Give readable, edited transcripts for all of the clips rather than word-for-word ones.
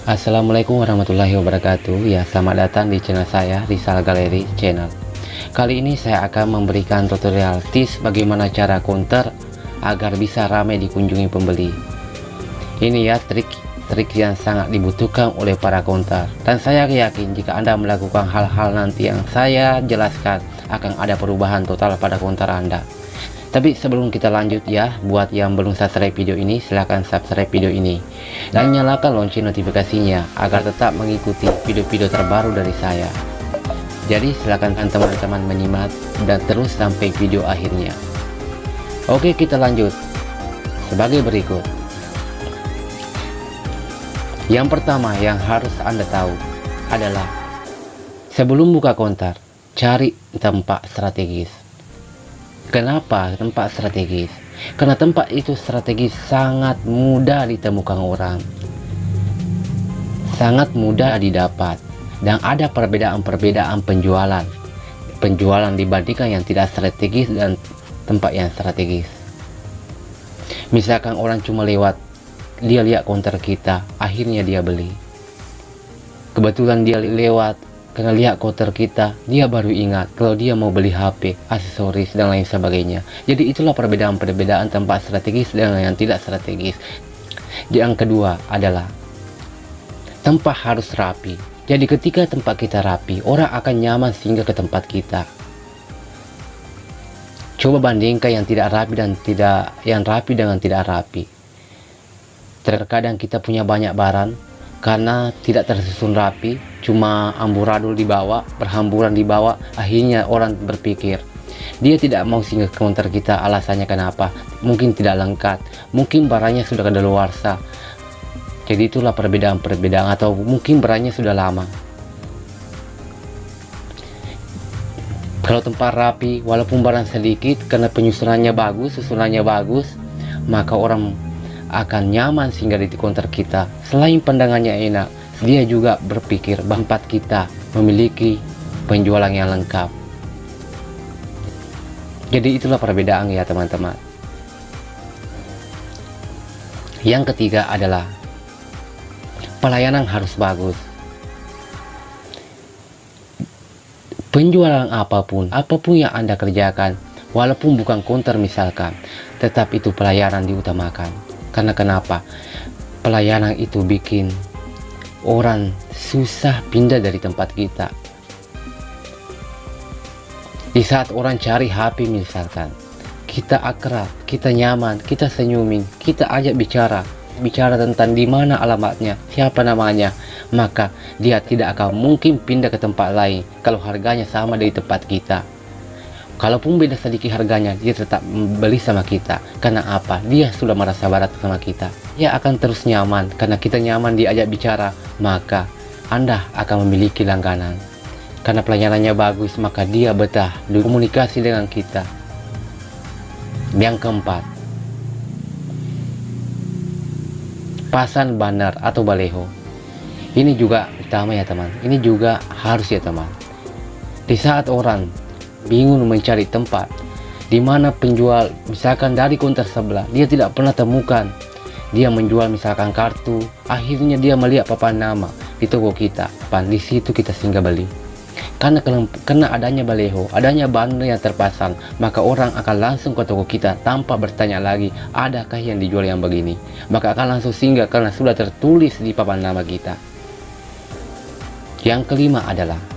Assalamualaikum warahmatullahi wabarakatuh. Ya, selamat datang di channel saya, Rizal Galeri Channel. Kali ini saya akan memberikan tutorial tips bagaimana cara counter agar bisa ramai dikunjungi pembeli. Ini ya trik yang sangat dibutuhkan oleh para counter, dan saya yakin jika Anda melakukan hal-hal nanti yang saya jelaskan akan ada perubahan total pada counter Anda. Tapi sebelum kita lanjut ya, buat yang belum subscribe video ini, silahkan subscribe video ini dan nyalakan lonceng notifikasinya agar tetap mengikuti video-video terbaru dari saya. Jadi silahkan teman-teman menyimak dan terus sampai video akhirnya. Oke, kita lanjut sebagai berikut. Yang pertama yang harus Anda tahu adalah sebelum buka counter, cari tempat strategis. Kenapa tempat strategis? Karena tempat itu strategis sangat mudah ditemukan orang, sangat mudah didapat, dan ada perbedaan penjualan dibandingkan yang tidak strategis dan tempat yang strategis. Misalkan orang cuma lewat, dia lihat counter kita, akhirnya dia beli. Kebetulan dia lewat, karena lihat counter kita, dia baru ingat kalau dia mau beli HP, aksesoris, dan lain sebagainya. Jadi itulah perbedaan tempat strategis dan yang tidak strategis. Yang kedua adalah tempat harus rapi. Jadi ketika tempat kita rapi, orang akan nyaman sehingga ke tempat kita. Coba bandingkan yang tidak rapi dan yang rapi dengan tidak rapi. Terkadang kita punya banyak barang, karena tidak tersusun rapi, cuma amburadul dibawa, berhamburan dibawa, akhirnya orang berpikir dia tidak mau singgah ke counter kita. Alasannya kenapa? Mungkin tidak lengkap, mungkin barangnya sudah kadaluarsa. Jadi itulah perbedaan atau mungkin barangnya sudah lama. Kalau tempat rapi, walaupun barang sedikit, karena penyusunannya bagus, susunannya bagus, maka orang akan nyaman singgah di counter kita. Selain pandangannya enak, dia juga berpikir tempat kita memiliki penjualan yang lengkap. Jadi itulah perbedaan ya teman-teman. Yang ketiga adalah pelayanan harus bagus. Penjualan apapun yang Anda kerjakan, walaupun bukan counter misalkan, tetap itu pelayanan diutamakan. Karena kenapa? Pelayanan itu bikin orang susah pindah dari tempat kita. Di saat orang cari HP misalkan, kita akrab, kita nyaman, kita senyumin, kita ajak bicara tentang di mana alamatnya, siapa namanya, maka dia tidak akan mungkin pindah ke tempat lain kalau harganya sama dari tempat kita. Kalaupun beda sedikit harganya, dia tetap beli sama kita. Karena apa? Dia sudah merasa barat sama kita. Dia akan terus nyaman. Karena kita nyaman diajak bicara, maka Anda akan memiliki langganan. Karena pelayanannya bagus, maka dia betah berkomunikasi dengan kita. Yang keempat, pasang banner atau baleho. Ini juga utama ya teman. Ini juga harus ya teman. Di saat orang bingung mencari tempat di mana penjual, misalkan dari counter sebelah dia tidak pernah temukan, dia menjual misalkan kartu, akhirnya dia melihat papan nama di toko kita, di situ kita singgah beli. Karena adanya baleho, adanya banner yang terpasang, maka orang akan langsung ke toko kita tanpa bertanya lagi adakah yang dijual yang begini, maka akan langsung singgah karena sudah tertulis di papan nama kita. Yang kelima adalah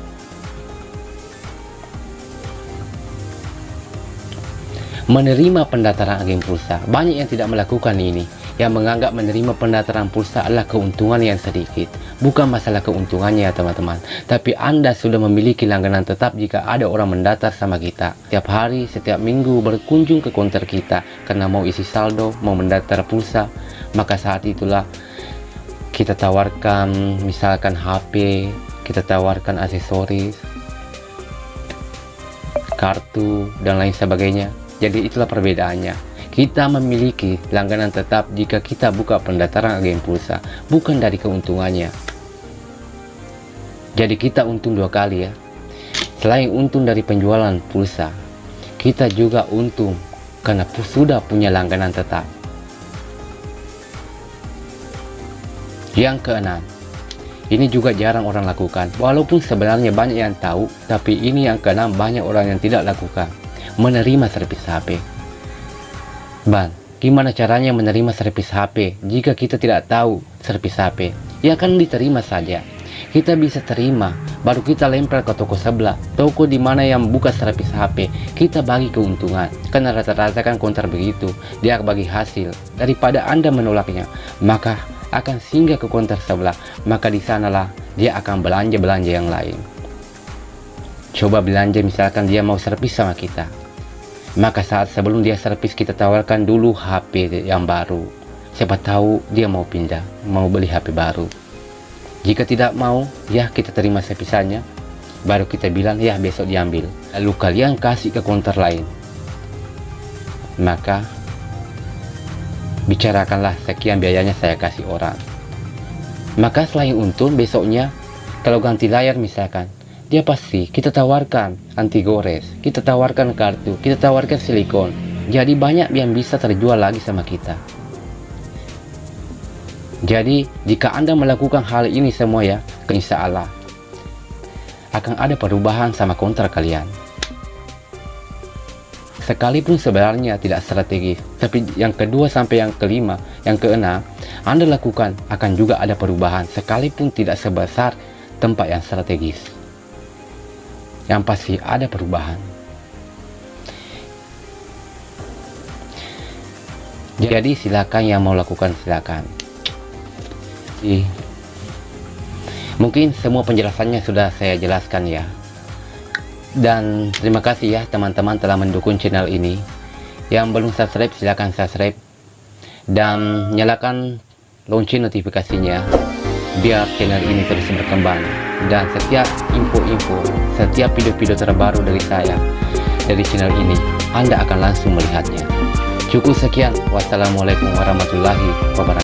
menerima pendaftaran agen pulsa. Banyak yang tidak melakukan ini, yang menganggap menerima pendaftaran pulsa adalah keuntungan yang sedikit. Bukan masalah keuntungannya ya teman-teman, tapi Anda sudah memiliki langganan tetap jika ada orang mendaftar sama kita. Setiap hari, setiap minggu berkunjung ke counter kita karena mau isi saldo, mau mendaftar pulsa, maka saat itulah kita tawarkan misalkan HP, kita tawarkan aksesoris, kartu, dan lain sebagainya. Jadi itulah perbedaannya. Kita memiliki langganan tetap jika kita buka pendaftaran agen pulsa, bukan dari keuntungannya. Jadi kita untung dua kali ya. Selain untung dari penjualan pulsa, kita juga untung karena sudah punya langganan tetap. Yang keenam, Ini juga jarang orang lakukan. Walaupun sebenarnya banyak yang tahu, tapi ini yang keenam banyak orang yang tidak lakukan. Menerima servis HP. Ban, gimana caranya menerima servis HP jika kita tidak tahu servis HP? Ya kan diterima saja. Kita bisa terima, baru kita lempar ke toko sebelah, toko di mana yang buka servis HP. Kita bagi keuntungan, karena rata-rata kan counter begitu, dia bagi hasil. Daripada Anda menolaknya, maka akan singgah ke counter sebelah, maka di sanalah dia akan belanja yang lain. Coba belanja, misalkan dia mau servis sama kita, maka saat sebelum dia servis kita tawarkan dulu HP yang baru. Siapa tahu dia mau pindah, mau beli HP baru. Jika tidak mau, ya kita terima servisannya, baru kita bilang ya besok diambil. Lalu kalian kasih ke counter lain, maka bicarakanlah sekian biayanya saya kasih orang. Maka selain untung, besoknya kalau ganti layar misalkan, dia pasti kita tawarkan anti gores, kita tawarkan kartu, kita tawarkan silikon. Jadi banyak yang bisa terjual lagi sama kita. Jadi jika Anda melakukan hal ini semua ya, insya Allah akan ada perubahan sama counter kalian. Sekalipun sebenarnya tidak strategis, tapi yang kedua sampai yang kelima, yang keenam Anda lakukan akan juga ada perubahan, sekalipun tidak sebesar tempat yang strategis. Yang pasti ada perubahan. Jadi silakan yang mau lakukan, silakan. Mungkin semua penjelasannya sudah saya jelaskan ya. Dan terima kasih ya teman-teman telah mendukung channel ini. Yang belum subscribe silahkan subscribe dan nyalakan lonceng notifikasinya biar channel ini terus berkembang. Dan setiap info-info, setiap video-video terbaru dari saya dari channel ini, Anda akan langsung melihatnya. Cukup sekian. Wassalamualaikum warahmatullahi wabarakatuh.